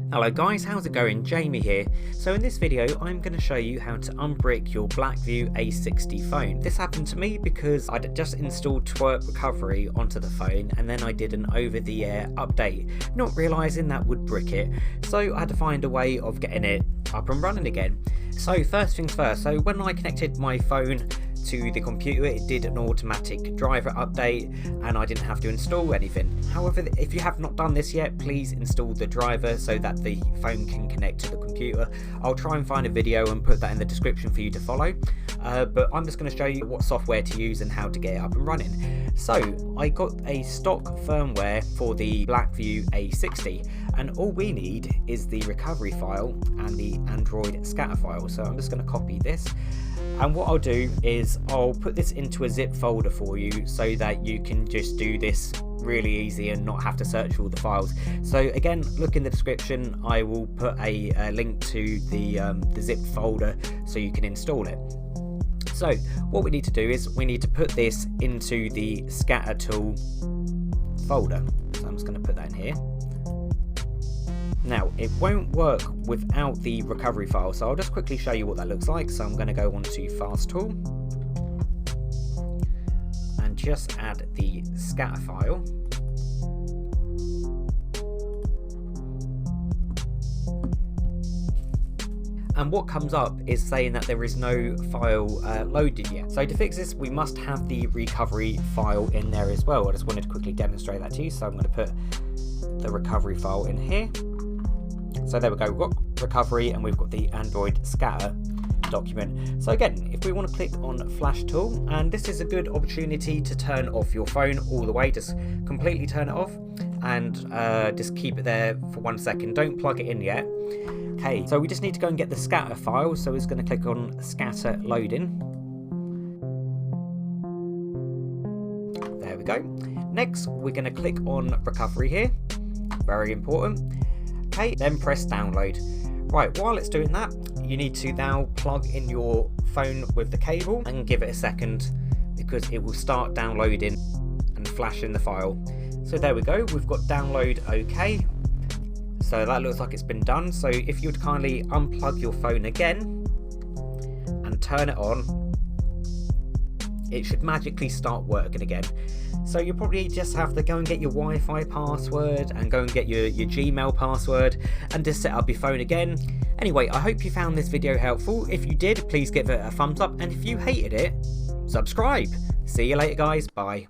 Hello guys, how's it going? Jamie here. So in this video I'm going to show you how to unbrick your Blackview A60 phone. This happened to me because I'd just installed twerk recovery onto the phone and then I did an over-the-air update, not realising that would brick it. So I had to find a way of getting it up and running again. So first things first, so when I connected my phone to the computer, it did an automatic driver update and I didn't have to install anything. However, if you have not done this yet, please install the driver so that the phone can connect to the computer. I'll try and find a video and put that in the description for you to follow, but I'm just going to show you what software to use and how to get it up and running. So I got a stock firmware for the Blackview A60 and all we need is the recovery file and the Android scatter file. So I'm just going to copy this. And what I'll do is I'll put this into a zip folder for you so that you can just do this really easy and not have to search for all the files. So again, look in the description, I will put a link to the zip folder so you can install it. So what we need to do is we need to put this into the scatter tool folder. So I'm just going to put that in here. Now, it won't work without the recovery file, so I'll just quickly show you what that looks like. So I'm going to go onto Fast Tool and just add the scatter file. And what comes up is saying that there is no file loaded yet. So to fix this, we must have the recovery file in there as well. I just wanted to quickly demonstrate that to you. So I'm going to put the recovery file in here. So there we go, we've got recovery and we've got the Android scatter document. So again, if we want to click on Flash Tool, and this is a good opportunity to turn off your phone all the way, just completely turn it off and just keep it there for 1 second. Don't plug it in yet. Okay, so we just need to go and get the scatter file. So we're just going to click on Scatter Loading. There we go. Next, we're going to click on Recovery here. Very important. Okay, then press download. Right, while it's doing that, you need to now plug in your phone with the cable and give it a second because it will start downloading and flashing the file. So there we go, we've got download OK. So that looks like it's been done. So if you would kindly unplug your phone again and turn it on, it should magically start working again. So you probably just have to go and get your Wi-Fi password and go and get your Gmail password and just set up your phone again. Anyway, I hope you found this video helpful. If you did, please give it a thumbs up, and if you hated it, subscribe. See you later guys, bye.